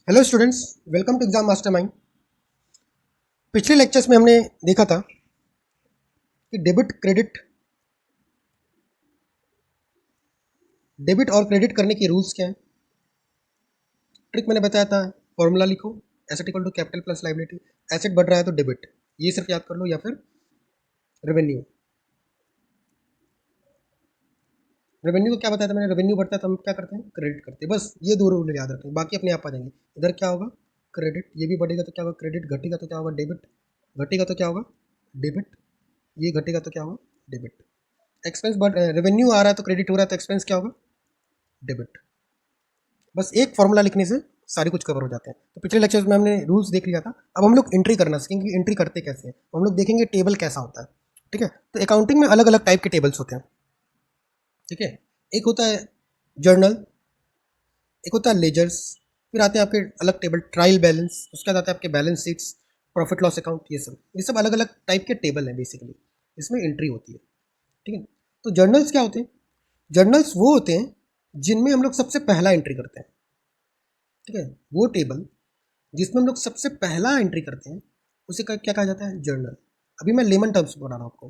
Hello students, welcome to exam mastermind. पिछले lectures में हमने देखा था कि डेबिट और क्रेडिट करने के रूल्स क्या हैं। ट्रिक मैंने बताया था, फॉर्मूला लिखो, asset equal to capital plus liability. Asset बढ़ रहा है तो डेबिट, ये सिर्फ याद कर लो, या फिर रेवेन्यू। रेवेन्यू को क्या बताया था मैंने, रेवेन्यू बढ़ता है तो हम क्या करते हैं, क्रेडिट करते हैं। बस ये दो रूल याद रखें, बाकी अपने आप आ जाएंगे। इधर क्या होगा, क्रेडिट, ये भी बढ़ेगा तो क्या होगा क्रेडिट, घटेगा तो क्या होगा डेबिट, घटेगा तो क्या होगा डेबिट, ये घटेगा तो क्या होगा डेबिट। एक्सपेंस बढ़, रेवेन्यू आ रहा है तो क्रेडिट हो रहा है तो एक्सपेंस क्या होगा डेबिट। बस एक फॉर्मूला लिखने से सारे कुछ कवर हो जाते हैं। तो पिछले लेक्चर्स में हमने रूल्स देख लिया था, अब हम लोग एंट्री करना सीखेंगे कि एंट्री करते कैसे हैं। हम लोग देखेंगे टेबल कैसा होता है। ठीक है, तो अकाउंटिंग में अलग अलग टाइप के टेबल्स होते हैं। ठीक है, एक होता है जर्नल, एक होता है लेजर्स, फिर आते हैं आपके अलग टेबल ट्रायल बैलेंस, उसके बाद आते हैं आपके balance sheets, profit loss account, ये सब अलग अलग टाइप के टेबल हैं बेसिकली, इसमें एंट्री होती है। ठीक है, तो जर्नल्स क्या होते हैं, जर्नल्स वो होते हैं जिनमें हम लोग सबसे पहला एंट्री करते हैं। ठीक है, वो टेबल जिसमें हम लोग सबसे पहला एंट्री करते हैं उसे क्या कहा जाता है, जर्नल। अभी मैं लेमन टर्म्स बता रहा हूँ आपको।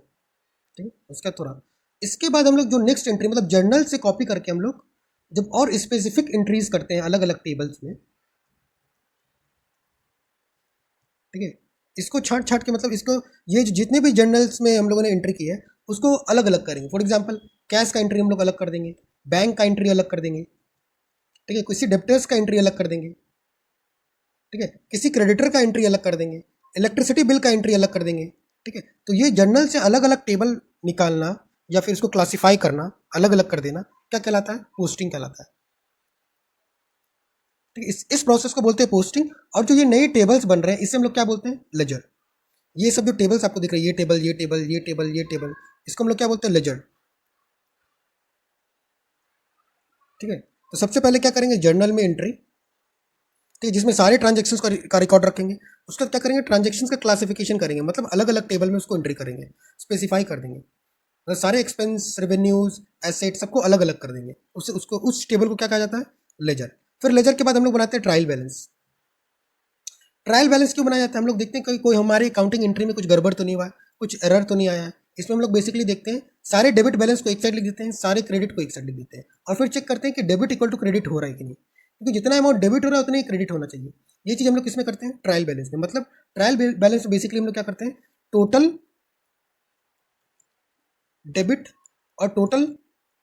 ठीक है, उसका थोड़ा, इसके बाद हम लोग जो नेक्स्ट एंट्री, मतलब जर्नल से कॉपी करके हम लोग जब और स्पेसिफिक एंट्रीज करते हैं अलग अलग टेबल्स में। ठीक है, इसको छांट छांट के, मतलब इसको, ये जितने भी जर्नल्स में हम लोगों ने एंट्री की है उसको अलग अलग करेंगे। फॉर एग्जाम्पल, कैश का एंट्री हम लोग अलग कर देंगे, बैंक का एंट्री अलग कर देंगे। ठीक है, किसी डेप्टर्स का एंट्री अलग कर देंगे। ठीक है, किसी क्रेडिटर का एंट्री अलग कर देंगे, इलेक्ट्रिसिटी बिल का एंट्री अलग कर देंगे। ठीक है, तो ये जर्नल से अलग अलग टेबल निकालना या फिर इसको क्लासिफाई करना, अलग अलग कर देना, क्या कहलाता है, पोस्टिंग कहलाता है। ठीक है, इस प्रोसेस को बोलते हैं पोस्टिंग। और जो ये नए टेबल्स बन रहे हैं इसे हम लोग क्या बोलते हैं, लेजर। ये सब जो टेबल्स आपको दिख रहे हैं, ये टेबल, ये टेबल, ये टेबल, ये टेबल, इसको हम लोग क्या बोलते हैं, लेजर। ठीक है, तो सबसे पहले क्या करेंगे, जर्नल में एंट्री। ठीक है, जिसमें सारे ट्रांजेक्शन्स का रिकॉर्ड रखेंगे। उसका क्या करेंगे, ट्रांजेक्शन्स का क्लासिफिकेशन करेंगे, मतलब अलग अलग टेबल में उसको एंट्री करेंगे, स्पेसिफाई कर देंगे। मतलब सारे एक्सपेंस, रेवेन्यूज, एसेट, सबको अलग अलग कर देंगे। उससे उसको, उस टेबल को क्या कहा जाता है, लेजर। फिर लेजर के बाद हम लोग बनाते हैं ट्रायल बैलेंस। ट्रायल बैलेंस क्यों बनाया जाता है, हम लोग देखते हैं कोई हमारी अकाउंटिंग एंट्री में कुछ गड़बड़ तो नहीं हुआ है, कुछ एरर तो नहीं आया है। इसमें हम लोग बेसिकली देखते हैं, सारे डेबिट बैलेंस को एक साइड लिख देते हैं, सारे क्रेडिट को एक साइड लिख देते हैं, और फिर चेक करते हैं कि डेबिट इक्वल टू क्रेडिट हो रहा है कि नहीं, क्योंकि जितना अमाउंट डेबिट हो रहा है उतना ही क्रेडिट होना चाहिए। ये चीज़ हम लोग किसमें करते हैं, ट्रायल बैलेंस में। मतलब ट्रायल बैलेंस में बेसिकली हम लोग क्या करते हैं, टोटल डेबिट और टोटल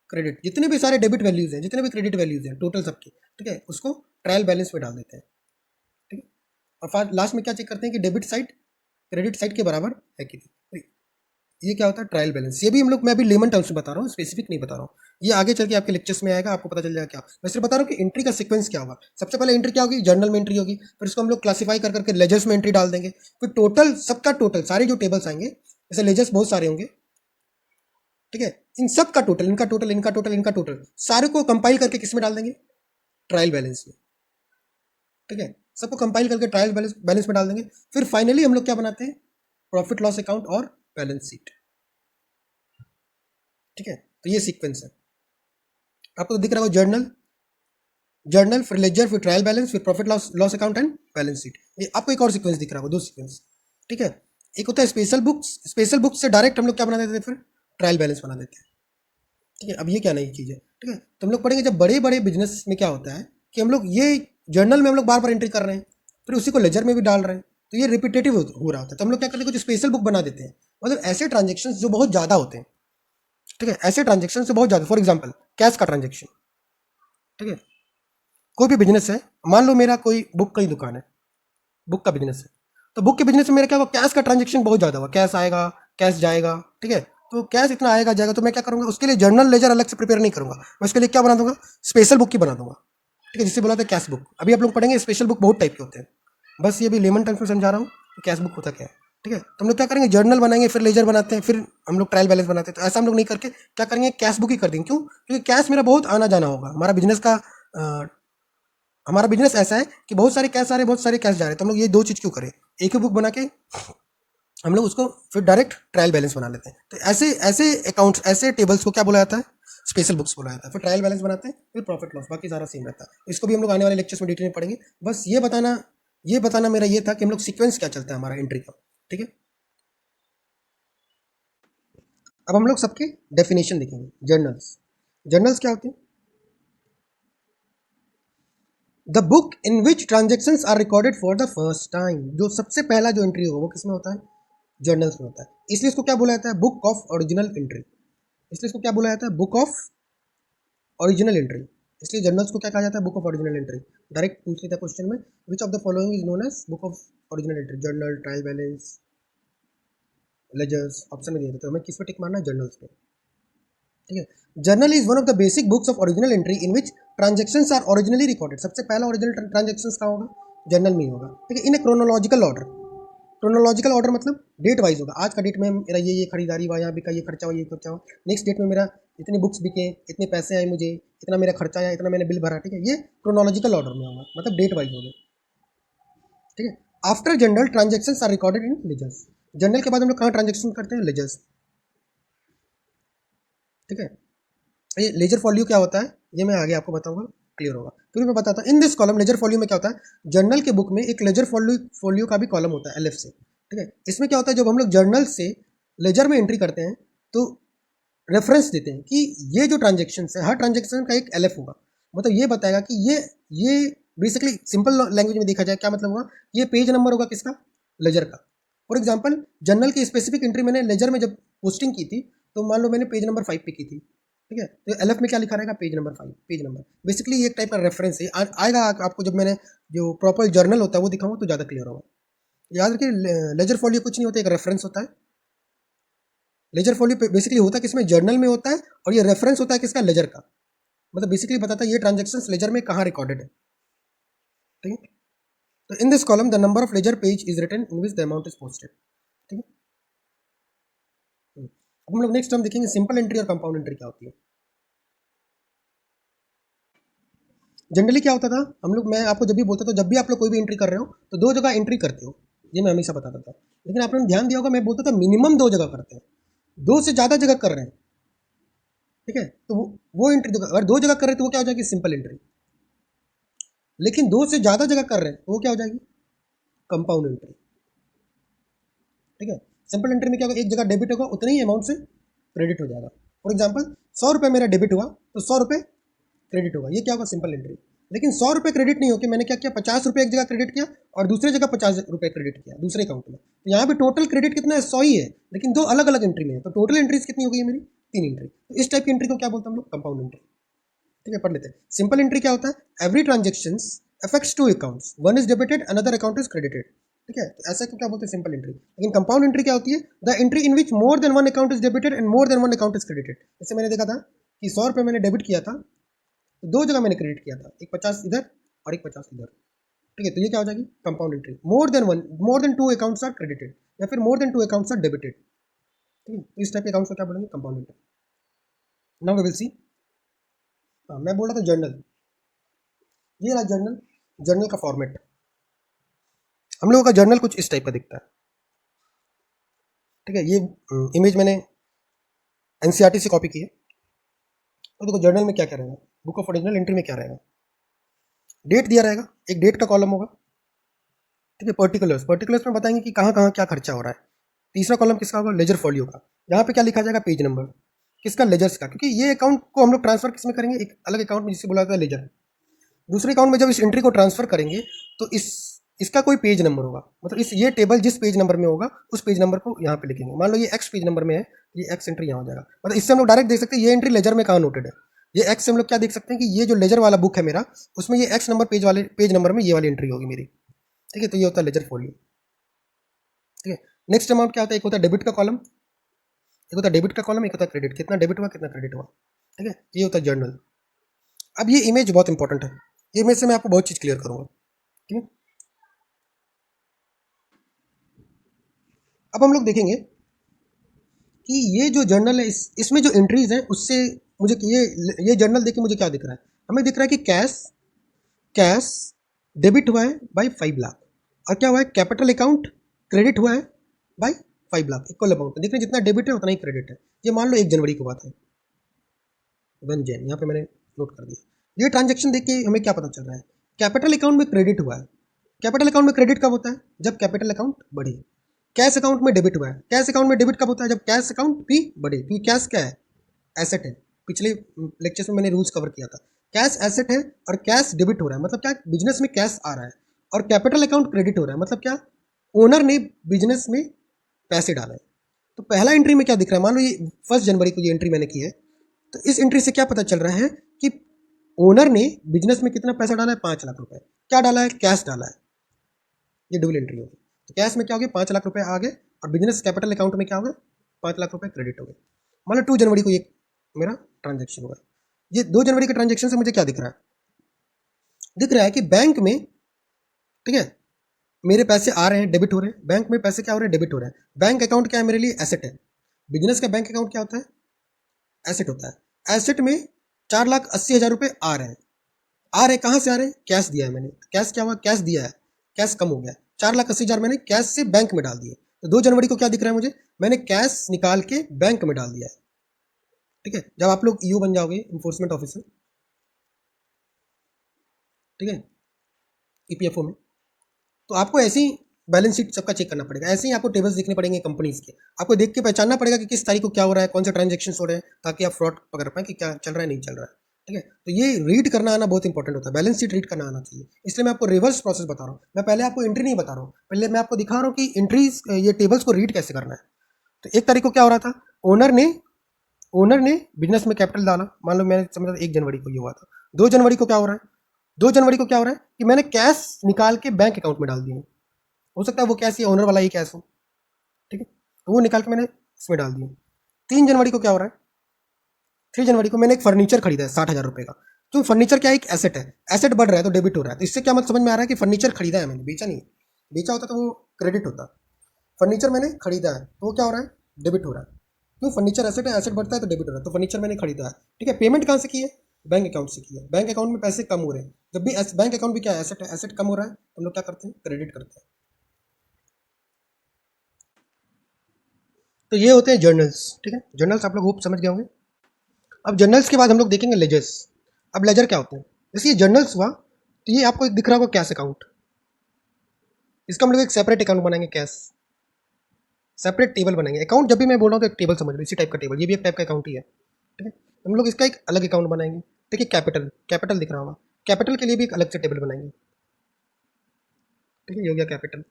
क्रेडिट, जितने भी सारे डेबिट वैल्यूज हैं, जितने भी क्रेडिट वैल्यूज हैं, टोटल सबके, ठीक है, उसको ट्रायल बैलेंस में डाल देते हैं। ठीक है, और लास्ट में क्या चेक करते हैं कि डेबिट साइड क्रेडिट साइड के बराबर है कि नहीं। ये क्या होता है, ट्रायल बैलेंस। ये भी हम लोग, मैं अभी लेमन टर्म्स में बता रहा हूँ, स्पेसिफिक नहीं बता रहा हूँ। ये आगे चल के आपके लेक्चर्स में आएगा, आपको पता चल जाएगा क्या। मैं सिर्फ बता रहा हूँ कि एंट्री का सीक्वेंस क्या होगा। सबसे पहले एंट्री क्या होगी, जर्नल में एंट्री होगी, फिर उसको हम लोग क्लासीफाई कर करके लेजर्स में एंट्री डाल देंगे। फिर टोटल, सबका टोटल, सारे जो टेबल्स आएंगे, जैसे लेजर्स बहुत सारे होंगे, ठीक है, इन सब का टोटल, इनका टोटल, इनका टोटल, इनका टोटल, सारे को कंपाइल करके किस में डाल देंगे, ट्रायल बैलेंस में। ठीक है, सबको कंपाइल करके ट्रायल बैलेंस में डाल देंगे। फिर फाइनली हम लोग क्या बनाते हैं, प्रॉफिट लॉस अकाउंट और बैलेंस शीट। ठीक है, तो ये सीक्वेंस है। आपको तो दिख रहा होगा, जर्नल, जर्नल, फिर लेजर, फिर ट्रायल बैलेंस, फिर profit loss loss account and balance sheet. ये आपको एक और सीक्वेंस दिख रहा होगा, दो सीक्वेंस। ठीक है, एक होता है स्पेशल बुक्स, स्पेशल बुक्स से डायरेक्ट हम लोग क्या बना देते हैं, फिर ट्रायल बैलेंस बना देते हैं। ठीक है, अब ये क्या नई चीज़ है। ठीक है, तो हम लोग पढ़ेंगे जब बड़े बड़े बिजनेस में क्या होता है कि हम लोग ये जर्नल में हम लोग बार बार एंट्री कर रहे हैं, फिर उसी को लेजर में भी डाल रहे हैं, तो ये रिपीटेटिव हो रहा होता है। तो हम लोग क्या करते हैं, कुछ स्पेशल बुक बना देते हैं, मतलब ऐसे ट्रांजेक्शन जो बहुत ज़्यादा होते हैं। ठीक है, ऐसे ट्रांजेक्शन से बहुत ज़्यादा, फॉर एग्जाम्पल कैश का ट्रांजेक्शन। ठीक है, कोई भी बिजनेस है, मान लो मेरा कोई बुक की दुकान है, बुक का बिजनेस है, तो बुक के बिजनेस में मेरा क्या होगा, कैश का ट्रांजेक्शन बहुत ज़्यादा होगा, कैश आएगा, कैश जाएगा। ठीक है, तो कैश इतना आएगा जाएगा, तो मैं क्या करूँगा, उसके लिए जर्नल लेजर अलग से प्रिपेयर नहीं करूँगा, मैं उसके लिए क्या बना दूंगा, स्पेशल बुक की बना दूंगा। ठीक है, जिससे बोला था कैश बुक। अभी आप लोग पढ़ेंगे स्पेशल बुक बहुत टाइप के होते हैं, बस ये भी लेमन टर्म्स में समझा रहा हूँ कि कैश बुक होता क्या है। ठीक है, तो हम लोग क्या करेंगे, जर्नल बनाएंगे, फिर लेजर बनाते हैं, फिर हम लोग ट्रायल बैलेंस बनाते हैं। तो ऐसा हम लोग नहीं करके क्या करेंगे, कैश बुक ही कर देंगे। क्यों, क्योंकि कैश मेरा बहुत आना जाना होगा, हमारा बिजनेस का, हमारा बिजनेस ऐसा है कि बहुत सारे कैश आ रहे हैं, बहुत सारे कैश जा रहे हैं, तो हम लोग ये दो चीज़ क्यों करें, एक ही बुक बना के हम लोग उसको फिर डायरेक्ट ट्रायल बैलेंस बना लेते हैं। तो ऐसे ऐसे अकाउंट्स, ऐसे टेबल्स को क्या बोला जाता है, स्पेशल बुक्स बोला जाता है। फिर ट्रायल बैलेंस बनाते हैं, फिर प्रॉफिट लॉस, बाकी सारा सेम रहता है। इसको भी हम लोग आने वाले लेक्चर्स में डिटेल में पढ़ेंगे। बस ये बताना मेरा ये था कि हम लोग सीक्वेंस क्या चलता है हमारा एंट्री का, ठीक है। अब हम लोग सबके डेफिनेशन देखेंगे। जर्नल्स क्या होते हैं? The book in which transactions are recorded for the first time. जो सबसे पहला जो एंट्री होगा वो किसमें होता है? जर्नल्स में होता है। इसलिए इसको क्या बोला जाता है? Book of original entry. इसलिए इसको क्या बोला जाता है? Book of original entry. इसलिए जर्नल्स को क्या कहा जाता है? Book of original entry. Direct पूछ लेता है क्वेश्चन में, which of the following is known as book of original entry? Journal, trial balance, ledgers. Option में दिया था, तो हमें किस पे टिक मारना है? जर्नल्स पे, ठीक है। Journal is one of the basic books of original entry in which transactions are originally recorded. सबसे पहला ओरिजिनल ट्रांजेक्शन्स का होगा? जर्नल में ही होगा, ठीक है। इन ए क्रोनोलॉजिकल ऑर्डर। क्रोनोलॉजिकल ऑर्डर मतलब डेट वाइज होगा। आज का डेट में मेरा ये खरीदारी हुआ, यहाँ बिका, ये खर्चा हुआ, ये खर्चा हुआ। नेक्स्ट डेट में मेरा इतनी बुक्स बिके, इतने पैसे आए मुझे, इतना मेरा खर्चा आया, इतना मैंने बिल भरा, ठीक है। ये क्रोनोलॉजिकल ऑर्डर में होगा, मतलब डेट वाइज होगा, ठीक है। After general transactions are recorded in ledgers. General के बाद हम लोग कहाँ ट्रांजेक्शन करते हैं? लेजर्स, ठीक है। ये लेजर फॉलियो क्या होता है ये मैं आगे आपको बताऊंगा, क्लियर होगा। फिर मैं बताता हूँ in this column ledger folio में क्या होता है। जर्नल के बुक में एक लेजर फॉलियो का भी कॉलम होता है, एलएफ से, ठीक है। इसमें क्या होता है, जब हम लोग जर्नल से लेजर में एंट्री करते हैं तो रेफरेंस देते हैं कि ये जो ट्रांजेक्शन है, हर ट्रांजेक्शन का एक एलएफ होगा। मतलब ये बताएगा कि ये बेसिकली सिंपल लैंग्वेज में देखा जाए क्या मतलब होगा, ये पेज नंबर होगा किसका? लेजर का। फॉर एग्जाम्पल जर्नल की स्पेसिफिक एंट्री मैंने लेजर में जब पोस्टिंग की थी, तो मान लो मैंने पेज नंबर 5 पे की थी, ठीक है। तो एलएफ में क्या लिखा रहेगा? Page number 5, page number. Basically एक टाइप का रेफरेंस है, आएगा आपको जब मैंने जो प्रॉपर जर्नल होता है वो दिखाऊंगा तो ज़्यादा क्लियर होगा। याद रखिए, लेजर फॉलियो कुछ नहीं होता, एक रेफरेंस होता है। लेजर फॉलियो बेसिकली होता है किसमें? जर्नल में होता है, और ये रेफरेंस होता है किसका? लेजर का। मतलब बेसिकली बताता है ये ट्रांजेक्शन्स लेजर में कहाँ रिकॉर्डेड है, ठीक है। तो in this column the number of ledger page is written in which the amount is posted, ठीक है। अब हम लोग नेक्स्ट हम देखेंगे सिंपल एंट्री और कंपाउंड एंट्री क्या होती है। जनरली क्या होता था, हम लोग, मैं आपको जब भी बोलता था, जब भी आप लोग कोई भी एंट्री कर रहे हो तो 2 जगह एंट्री करते हो, ये मैं हमेशा बताता था। लेकिन आपने ध्यान दिया होगा, मैं बोलता था मिनिमम 2 जगह करते हैं। 2 से ज़्यादा जगह कर रहे हैं, ठीक है, तो वो एंट्री, अगर 2 जगह कर रहे हैं तो वो क्या हो जाएगी? Simple entry. लेकिन 2 से ज़्यादा जगह कर रहे हैं तो वो क्या हो जाएगी? कंपाउंड एंट्री, ठीक है। सिंपल एंट्री में क्या होगा, एक जगह डेबिट होगा, उतने ही अमाउंट से क्रेडिट हो जाएगा। फॉर एग्जाम्पल 100 रुपये मेरा डेबिट हुआ तो 100 रुपये क्रेडिट होगा, ये क्या होगा? Simple entry. लेकिन 100 रुपये क्रेडिट नहीं होकर मैंने क्या किया, 50 रुपये एक जगह क्रेडिट किया और दूसरी जगह 50 रुपये क्रेडिट किया दूसरे अकाउंट में, तो यहाँ पे टोटल क्रेडिट कितना है? 100 ही है, लेकिन 2 अलग अलग एंट्री में है, तो टोटल एंट्रीज कितनी हो गई है मेरी? 3 एंट्री। तो इस टाइप की एंट्री को क्या बोलते हैं हम लोग? कंपाउंड एंट्री, ठीक है। पढ़ लेते हैं। सिंपल एंट्री क्या होता है? Every transaction affects 2 accounts, one is debited another account is credited, ठीक है। तो ऐसा को क्या बोलते हैं? Simple entry. लेकिन कंपाउंड एंट्री क्या होती है? The entry in which more than one account is debited and more than one account is credited. जैसे मैंने देखा था कि 100 रुपये मैंने डेबिट किया था, तो 2 जगह मैंने क्रेडिट किया था, एक 50 इधर और एक 50 इधर, ठीक है। तो ये क्या हो जाएगी? Compound entry. More than 2 accounts are credited या फिर more than 2 accounts are debited, ठीक है। तो इस टाइप के अकाउंट्स को क्या बोलेंगे? Compound entry. Now we will see. मैं बोल रहा था जर्नल, ये रहा जर्नल। जर्नल का फॉर्मेट, हम लोगों का जर्नल कुछ इस टाइप का दिखता है, ठीक है। ये इमेज मैंने एनसीईआरटी से कॉपी की है। तो देखो जर्नल में क्या क्या रहेगा, बुक ऑफ ओरिजिनल एंट्री में क्या रहेगा? डेट दिया रहेगा, एक डेट का कॉलम होगा, ठीक है। पर्टिकुलर्स में बताएंगे कि कहाँ कहाँ क्या खर्चा हो रहा है। तीसरा कॉलम किसका होगा? लेजर फॉलियो का। यहाँ पे क्या लिखा जाएगा? पेज नंबर किसका? लेजर्स का, क्योंकि ये अकाउंट को हम लोग ट्रांसफर किस में करेंगे? एक अलग अकाउंट में जिसे बुलाया जाता है लेजर। दूसरे अकाउंट में जब इस एंट्री को ट्रांसफर करेंगे तो इसका कोई पेज नंबर होगा, मतलब ये टेबल जिस पेज नंबर में होगा उस पेज नंबर को यहाँ पे लिखेंगे। मान लो ये एक्स पेज नंबर में है, ये एक्स एंट्री यहाँ हो जाएगा। मतलब इससे हम लोग डायरेक्ट देख सकते हैं ये एंट्री लेजर में कहाँ नोटेड है। ये एक्स से हम लोग क्या देख सकते हैं कि ये जो लेजर वाला बुक है मेरा, उसमें ये एक्स नंबर पेज नंबर में ये वाली एंट्री होगी मेरी, ठीक है। तो ये होता है लेजर फॉलियो, ठीक है। नेक्स्ट अमाउंट क्या होता है? एक होता है डेबिट का कॉलम, एक होता है डेबिट का कॉलम, एक होता है क्रेडिट, कितना डेबिट हुआ कितना क्रेडिट हुआ, ठीक है। ये होता है जर्नल। अब ये इमेज बहुत इंपॉर्टेंट है, ये इमेज से मैं आपको बहुत चीज़ क्लियर करूँगा, ठीक है। अब हम लोग देखेंगे कि ये जो जर्नल है इसमें जो एंट्रीज हैं उससे मुझे ये जर्नल देख के मुझे क्या दिख रहा है? हमें दिख रहा है कि कैश डेबिट हुआ है बाई 5 लाख, और क्या हुआ है? कैपिटल अकाउंट क्रेडिट हुआ है बाई 5 लाख। इक्वल अमाउंट देख रहे हैं, जितना डेबिट है उतना ही क्रेडिट है। ये मान लो 1 जनवरी की बात है, 1 जैन, यहाँ पे मैंने नोट कर दिया। ये ट्रांजेक्शन देख के हमें क्या पता चल रहा है, कैपिटल अकाउंट में क्रेडिट हुआ है। कैपिटल अकाउंट में क्रेडिट कब होता है, जब कैपिटल अकाउंट बढ़े। कैश अकाउंट में डेबिट हुआ है, कैश अकाउंट में डेबिट कब होता है, जब कैश अकाउंट भी बढ़े, क्योंकि कैश क्या है, एसेट है। पिछले लेक्चर्स में मैंने रूल्स कवर किया था, कैश एसेट है और कैश डेबिट हो रहा है, मतलब क्या, बिजनेस में कैश आ रहा है। और कैपिटल अकाउंट क्रेडिट हो रहा है, मतलब क्या, ओनर ने बिजनेस में पैसे डाले। तो पहला एंट्री में क्या दिख रहा है, मान लो ये 1 जनवरी को ये एंट्री मैंने की है, तो इस एंट्री से क्या पता चल रहा है कि ओनर ने बिजनेस में कितना पैसा डाला है, 5 लाख रुपए। क्या डाला है, कैश डाला है। ये डबल एंट्री होगी। तो कैश में क्या हो गया, 5 लाख रुपए आ गए, और बिजनेस कैपिटल अकाउंट में क्या हो गया, 5 लाख रुपए क्रेडिट हो गए। मान लो 2 जनवरी को ये मेरा ट्रांजेक्शन हुआ। ये 2 जनवरी के ट्रांजेक्शन से मुझे क्या दिख रहा है, दिख रहा है कि बैंक में, ठीक है, मेरे पैसे आ रहे हैं, डेबिट हो रहे हैं। बैंक में पैसे क्या हो रहे हैं, डेबिट हो रहे हैं। बैंक अकाउंट क्या है मेरे लिए, एसेट है। बिजनेस का बैंक अकाउंट क्या होता है, एसेट होता है। एसेट में 4,80,000 रुपये आ रहे हैं। आ रहे कहाँ से आ रहे हैं, कैश दिया है मैंने। कैश क्या हुआ, कैश दिया है, कैश कम हो गया। 4,80,000 मैंने कैश से बैंक में डाल दिए। तो 2 जनवरी को क्या दिख रहा है मुझे, मैंने कैश निकाल के बैंक में डाल दिया है। ठीक है, जब आप लोग ईओ बन जाओगे, इन्फोर्समेंट ऑफिसर, ठीक है, ईपीएफओ में, तो आपको ऐसे ही बैलेंस शीट सबका चेक करना पड़ेगा। ऐसे ही आपको टेबल्स दिखने पड़ेंगे कंपनीज के। आपको देख के पहचानना पड़ेगा कि किस तारीख को क्या हो रहा है, कौन से ट्रांजेक्शन हो रहे हैं, ताकि आप फ्रॉड पकड़ पाएं कि क्या चल रहा है, नहीं चल रहा है। ठीक है, तो ये रीड करना आना बहुत इंपॉर्टेंट होता है, बैलेंस शीट रीड करना आना चाहिए। इसलिए मैं आपको रिवर्स प्रोसेस बता रहा हूँ। मैं पहले आपको एंट्री नहीं बता रहा हूँ, पहले मैं आपको दिखा रहा हूँ कि एंट्रीज, ये टेबल्स को रीड कैसे करना है। तो 1 तारीख को क्या हो रहा था, ओनर ने बिजनेस में कैपिटल डाला। मान लो मैंने समझा 1 जनवरी को ये हुआ था। 2 जनवरी को क्या हो रहा है, 2 जनवरी को क्या हो रहा है कि मैंने कैश निकाल के बैंक अकाउंट में डाल दिए। हो सकता है वो कैश, ये ओनर वाला ही कैश हो, ठीक है, तो वो निकाल के मैंने इसमें डाल दिया। 3 जनवरी को क्या हो रहा है, 3 जनवरी को मैंने एक फर्नीचर खरीदा है 60,000 रुपये का। क्यों, फर्नीचर क्या है, एक एसेट है, एसेट बढ़ रहा है तो डेबिट हो रहा है। तो इससे क्या मतलब समझ में आ रहा है कि फर्नीचर खरीदा है मैंने, बेचा नहीं। बेचा होता तो वो क्रेडिट होता। फर्नीचर मैंने खरीदा है तो वो क्या हो रहा है, डेबिट हो रहा है। क्यों, फर्नीचर एसेट है, एसेट बढ़ता है तो डेबिट हो रहा है। तो फर्नीचर मैंने खरीदा है, ठीक है। पेमेंट कहाँ से की है, बैंक अकाउंट से की है। बैंक अकाउंट में पैसे कम हो रहे हैं। जब भी बैंक अकाउंट भी क्या है, एसेट है, एसेट कम हो रहा है तो हम लोग क्या करते हैं, क्रेडिट करते हैं। तो ये होते हैं जर्नल्स, ठीक है। जर्नल्स आप लोग होप समझ गए होंगे। अब जर्नल्स के बाद हम लोग देखेंगे लेजर्स। अब लेजर क्या होते हैं, जैसे ये जर्नल्स हुआ, तो ये आपको एक दिख रहा होगा कैश अकाउंट। इसका हम लोग एक सेपरेट अकाउंट बनाएंगे, कैश सेपरेट टेबल बनाएंगे। अकाउंट जब भी मैं बोल रहा हूँ तो एक टेबल समझ लो, इसी टाइप का टेबल, ये भी एक टाइप का अकाउंट ही है, ठीक है। हम लोग इसका एक अलग अकाउंट बनाएंगे। देखिए कैपिटल, कैपिटल दिख रहा होगा, कैपिटल के लिए भी एक अलग से टेबल बनाएंगे, ठीक है। ये हो गया कैपिटल।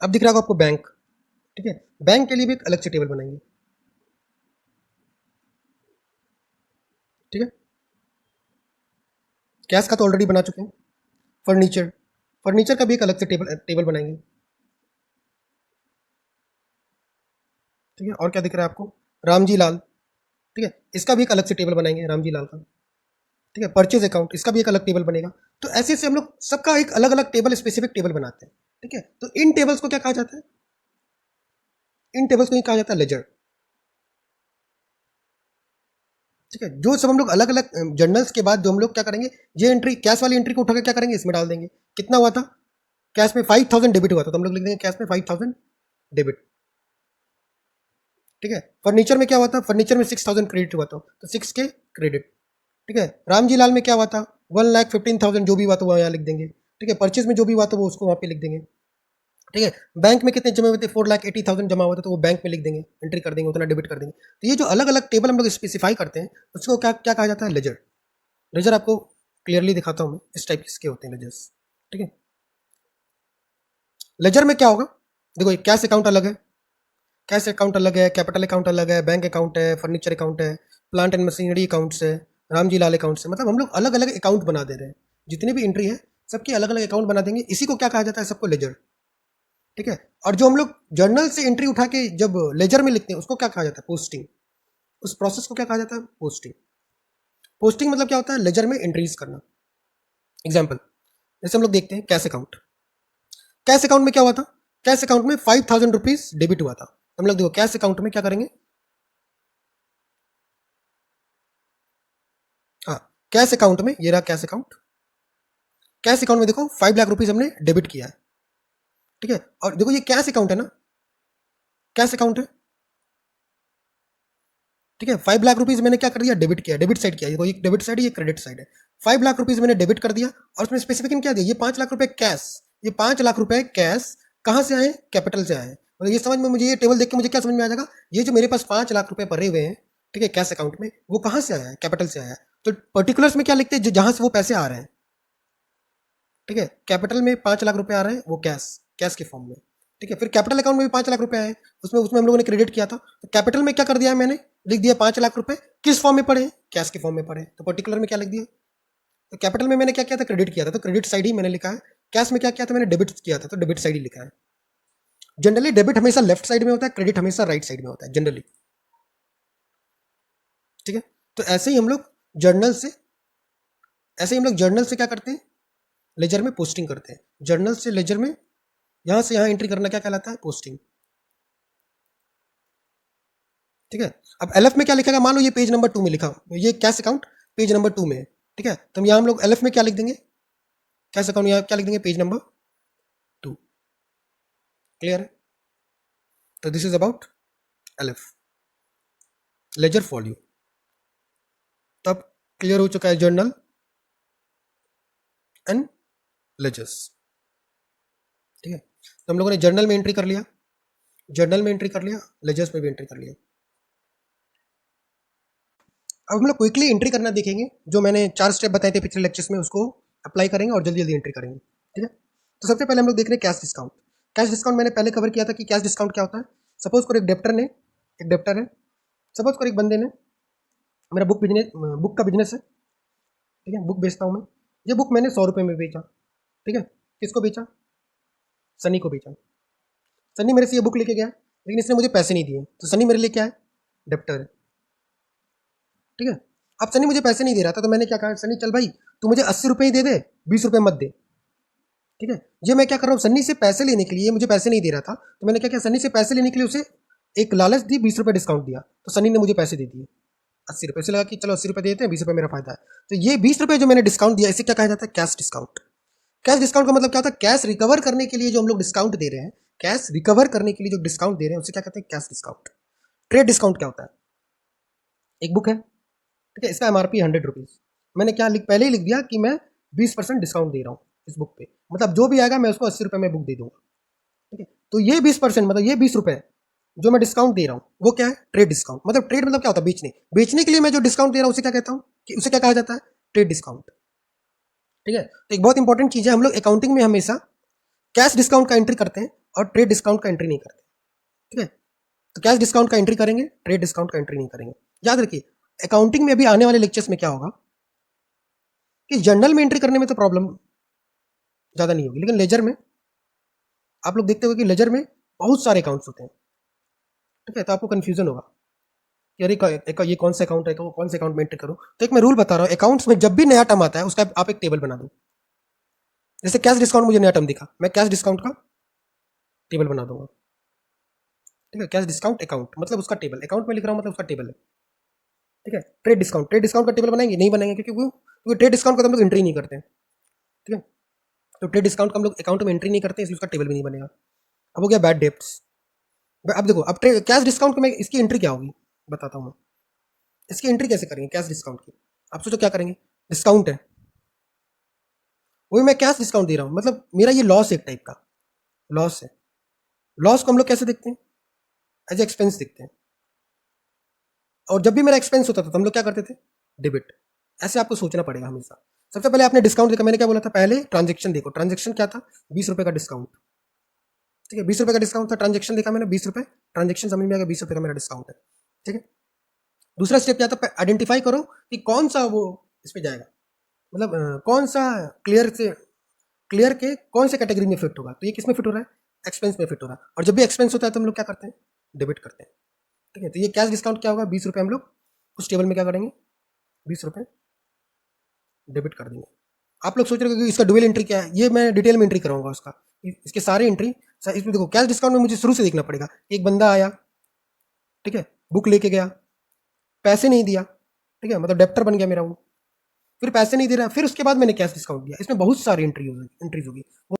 अब दिख रहा होगा आपको बैंक, ठीक है, बैंक के लिए भी एक अलग से टेबल बनाएंगे, ठीक है। कैश का तो ऑलरेडी बना चुके हैं। फर्नीचर, फर्नीचर का भी एक अलग से टेबल बनाएंगे, ठीक है। और क्या दिख रहा है आपको, रामजी लाल, ठीक है, इसका भी एक अलग से टेबल बनाएंगे, रामजी लाल का, ठीक है। परचेज अकाउंट, इसका भी एक अलग टेबल बनेगा। तो ऐसे ऐसे हम लोग सबका एक अलग अलग टेबल, स्पेसिफिक टेबल बनाते हैं, ठीक है। तो इन टेबल्स को क्या कहा जाता है, इन टेबल्स को ही कहा जाता है लेजर, ठीक है। जो सब हम लोग अलग अलग जर्नल्स के बाद जो हम लोग क्या करेंगे, ये एंट्री, कैश वाली एंट्री को उठाकर क्या करेंगे, इसमें डाल देंगे। कितना हुआ था, कैश में 5,000 डेबिट हुआ था, तो हम लोग लिख देंगे कैश में 5,000 डेबिट, ठीक है। फर्नीचर में क्या हुआ था, फर्नीचर में 6,000 क्रेडिट हुआ था, तो 6 के क्रेडिट, ठीक है। रामजी लाल में क्या हुआ था, 1,15,000 जो भी हुआ था वो यहाँ लिख देंगे, ठीक है। परचेज में जो भी हुआ था वो उसको वहाँ पे लिख देंगे, ठीक है। बैंक में कितने जमा हुए थे, 4,80,000 जमा हुआ था, तो वो बैंक में लिख देंगे, एंट्री कर देंगे, उतना डेबिट कर देंगे। तो ये जो अलग अलग टेबल हम लोग स्पेसिफाई करते हैं, उसको क्या क्या कहा जाता है, लेजर। लेजर आपको क्लियरली दिखाता हूँ मैं, इस टाइप के होते हैं लेजर्स, ठीक है। लेजर में क्या होगा, देखो ये कैश अकाउंट अलग है, कैश अकाउंट अलग है, कैपिटल अकाउंट अलग है, बैंक अकाउंट है, फर्नीचर अकाउंट है, प्लांट एंड मशीनरी अकाउंट्स है, रामजी लाल अकाउंट से, मतलब हम लोग अलग अलग अकाउंट बना दे रहे हैं। जितनी भी एंट्री है सबकी अलग अलग अकाउंट बना देंगे। इसी को क्या कहा जाता है, सबको लेजर, ठीक है। और जो हम लोग जर्नल से एंट्री उठा के जब लेजर में लिखते हैं उसको क्या कहा जाता है, पोस्टिंग। उस प्रोसेस को क्या कहा जाता है, पोस्टिंग। पोस्टिंग मतलब क्या होता है, लेजर में एंट्रीज करना। एग्जाम्पल, जैसे हम लोग देखते हैं कैश अकाउंट। कैश अकाउंट में क्या हुआ था, कैश अकाउंट में 5,000 रुपीज डेबिट हुआ था। हम लोग देखो कैश अकाउंट में क्या करेंगे, हाँ, कैश अकाउंट में, ये रहा कैश अकाउंट। कैश अकाउंट में देखो 5 लाख रुपीज हमने डेबिट किया है, ठीक है। और देखो ये कैश अकाउंट है ना, कैश अकाउंट है, ठीक है, 5 लाख रुपीज़ मैंने क्या कर दिया, डेबिट किया, डेबिट साइड किया, ये डेबिट साइड है, ये क्रेडिट साइड है। 5 लाख रुपीज़ मैंने डेबिट कर दिया और उसमें स्पेसिफिकेशन क्या दिया, ये 5 लाख रुपए कैश, ये 5 लाख रुपए कैश कहाँ से आए, कैपिटल से आए। मतलब ये समझ में, मुझे ये टेबल देख के मुझे क्या समझ में आ जाएगा, ये जो मेरे पास 5 लाख रुपए भरे हुए हैं, ठीक है, कैश अकाउंट में, वो कहाँ से आया है, कैपिटल से आया है। तो पर्टिकुलर्स में क्या लिखते हैं, जहाँ से वो पैसे आ रहे हैं, ठीक है, कैपिटल में 5 लाख रुपए आ रहे हैं, वो कैश के फॉर्म में, ठीक है। फिर कैपिटल अकाउंट में भी 5 लाख रुपए आए, उसमें उसमें हम लोगों ने क्रेडिट किया था, तो कैपिटल में क्या कर दिया है मैंने, लिख दिया 5 लाख रुपए, किस फॉर्म में पड़े, कैश के फॉर्म में पड़े, तो पर्टिकुलर में क्या लिख दिया, तो कैपिटल में मैंने क्या किया था, क्रेडिट किया था, तो क्रेडिट साइड ही मैंने लिखा है। कैश में क्या किया था मैंने, डेबिट किया था, तो डेबिट साइड ही लिखा है। जनरली डेबिट हमेशा लेफ्ट साइड में होता है, क्रेडिट हमेशा राइट साइड में होता है जनरली, ठीक है। तो ऐसे ही हम लोग जर्नल से क्या करते हैं, लेजर में पोस्टिंग करते हैं। जर्नल से लेजर में यहां से यहां एंट्री करना क्या कहलाता है, पोस्टिंग, ठीक है। अब एलएफ में क्या लिखेगा, मान लो ये पेज नंबर 2 में लिखा, ये कैश अकाउंट पेज नंबर 2 में है, ठीक है। तो यहाँ हम लोग एलएफ में क्या लिख देंगे, कैश अकाउंट यहाँ क्या लिख देंगे, पेज नंबर 2, क्लियर है। तो this is about LF, ledger folio. तब क्लियर हो चुका है जर्नल एंड लेजर्स, ठीक है। तो हम लोगों ने जर्नल में एंट्री कर लिया, लेजर्स में भी एंट्री कर लिया। अब हम लोग क्विकली एंट्री करना देखेंगे, जो मैंने 4 स्टेप बताए थे पिछले लेक्चर्स में, उसको अप्लाई करेंगे और जल्दी जल्दी एंट्री करेंगे, ठीक है। तो सबसे पहले हम लोग देख रहे हैं कैश डिस्काउंट। कैश डिस्काउंट मैंने पहले कवर किया था कि कैश डिस्काउंट क्या होता है। सपोज करो एक डेप्टर है, सपोज करो एक बंदे ने, मेरा बुक का बिजनेस है, ठीक है, बुक बेचता हूँ मैं। ये बुक मैंने 100 रुपये में बेचा, ठीक है। किसको बेचा, सनी को बेचा। सनी मेरे से ये बुक लेके गया, लेकिन इसने मुझे पैसे नहीं दिए, तो सनी मेरे लिए क्या है, डेप्टर है, ठीक है। अब सनी मुझे पैसे नहीं दे रहा था, तो मैंने क्या कहा, सनी चल भाई तू मुझे 80 रुपये ही दे दे, 20 रुपये मत दे, ठीक है। ये मैं क्या कर रहा हूँ, सन्नी से पैसे लेने के लिए, मुझे पैसे नहीं दे रहा था, तो मैंने क्या किया, सन्नी से पैसे लेने के लिए उसे एक लालच दी, 20 रुपये डिस्काउंट दिया, तो सन्नी ने मुझे पैसे दे दिए 80 रुपये। से लगा कि चलो 80 रुपये देते हैं, 20 रुपये मेरा फायदा है। तो ये 20 रुपये जो मैंने डिस्काउंट दिया, इसे क्या कहा जाता है, कैश डिस्काउंट। कैश डिस्काउंट का मतलब क्या होता है, कैश रिकवर करने के लिए जो हम लोग डिस्काउंट दे रहे हैं, कैश रिकवर करने के लिए जो डिस्काउंट दे रहे हैं, उसे क्या कहते हैं, कैश डिस्काउंट। ट्रेड डिस्काउंट क्या होता है, एक बुक है, ठीक है, इसका एमआरपी 100 रुपीज़, मैंने क्या पहले ही लिख दिया कि मैं 20% डिस्काउंट दे रहा हूँ इस बुक पे, मतलब जो भी आएगा मैं उसको 80 रुपये में बुक दे दूंगा, ठीक है। तो ये 20% मतलब ये 20 रुपये जो मैं डिस्काउंट दे रहा हूँ, वो क्या है, ट्रेड डिस्काउंट। मतलब ट्रेड मतलब क्या होता है, बेचने के लिए मैं जो डिस्काउंट दे रहा हूँ उसे क्या कहता हूँ, कि उसे क्या कहा जाता है, ट्रेड डिस्काउंट, ठीक है। तो एक बहुत इंपॉर्टेंट चीज़ है, हम लोग अकाउंटिंग में हमेशा कैश डिस्काउंट का एंट्री करते हैं और ट्रेड डिस्काउंट का एंट्री नहीं करते, ठीक है। तो कैश डिस्काउंट का एंट्री करेंगे, ट्रेड डिस्काउंट का एंट्री नहीं करेंगे। याद रखिए, अकाउंटिंग में अभी आने वाले लेक्चर्स में क्या होगा कि जर्नल में एंट्री करने में तो प्रॉब्लम ज़्यादा नहीं होगी, लेकिन लेजर में आप लोग देखते हो कि लेजर में बहुत सारे अकाउंट्स होते हैं, ठीक है। तो आपको कन्फ्यूजन होगा कि अरे ये कौन सा अकाउंट है, तो कौन से अकाउंट में एंट्री करूँ। तो एक मैं रूल बता रहा हूँ, अकाउंट्स में जब भी नया टर्म आता है उसका आप एक टेबल बना दो। जैसे कैश डिस्काउंट, मुझे नया टर्म दिखा, मैं कैश डिस्काउंट का टेबल बना दूंगा, ठीक है। कैश डिस्काउंट अकाउंट मतलब उसका टेबल, अकाउंट में लिख रहा हूँ मतलब उसका टेबल है, ठीक है। ट्रेड डिस्काउंट का टेबल बनाएंगे, नहीं बनाएंगे, क्योंकि ट्रेड डिस्काउंट का तो हम लोग एंट्री नहीं करते हैं, ठीक है। तो ट्रेड डिस्काउंट का हम लोग अकाउंट में एंट्री नहीं करते, इसलिए उसका टेबल भी नहीं बनेगा। अब हो गया बैड डेप्ट्स। अब देखो, अब कैश डिस्काउंट में इसकी एंट्री क्या होगी, बताता हूँ मैं। इसकी एंट्री कैसे करेंगे कैश डिस्काउंट की, आप सोचो क्या करेंगे, डिस्काउंट है, वही मैं कैश डिस्काउंट दे रहा हूँ, मतलब मेरा ये लॉस एक टाइप का लॉस है। लॉस को हम लोग कैसे देखते हैं, एज एक्सपेंस देखते हैं, और जब भी मेरा एक्सपेंस होता था तो हम लोग क्या करते थे, डेबिट। ऐसे आपको सोचना पड़ेगा हमेशा। सबसे पहले आपने डिस्काउंट देखा, मैंने क्या बोला था, पहले ट्रांजेक्शन देखो, ट्रांजेक्शन क्या था, 20 रुपये का डिस्काउंट, ठीक है। 20 रुपये का डिस्काउंट था, ट्रांजेक्शन देखा मैंने, 20 रुपये ट्रांजेक्शन, समझ में आ गया 20 रुपये का मेरा डिस्काउंट है, ठीक है। दूसरा स्टेप क्या था, आइडेंटिफाई करो कि कौन सा वो इस पर जाएगा, मतलब कौन सा क्लियर के कौन से कैटेगरी में फिट होगा। तो ये किस में फिट हो रहा है, एक्सपेंस में फिट हो रहा है। और जब भी एक्सपेंस होता है तो हम लोग क्या करते हैं, डेबिट करते हैं, ठीक है। तो ये कैश डिस्काउंट क्या होगा, 20 रुपये हम लोग उस टेबल में क्या करेंगे, 20 रुपये डेबिट कर देंगे। आप लोग सोच रहे हो कि इसका डुअल एंट्री क्या है, ये मैं डिटेल में एंट्री कराऊंगा उसका, इसके सारे एंट्री। इसमें देखो, कैश डिस्काउंट में मुझे शुरू से देखना पड़ेगा, एक बंदा आया, ठीक है, बुक लेके गया, पैसे नहीं दिया, ठीक है, मतलब डेप्टर बन गया मेरा वो, फिर पैसे नहीं दे रहा, फिर उसके बाद मैंने कैश डिस्काउंट दिया। इसमें बहुत सारी एंट्रीज होगी,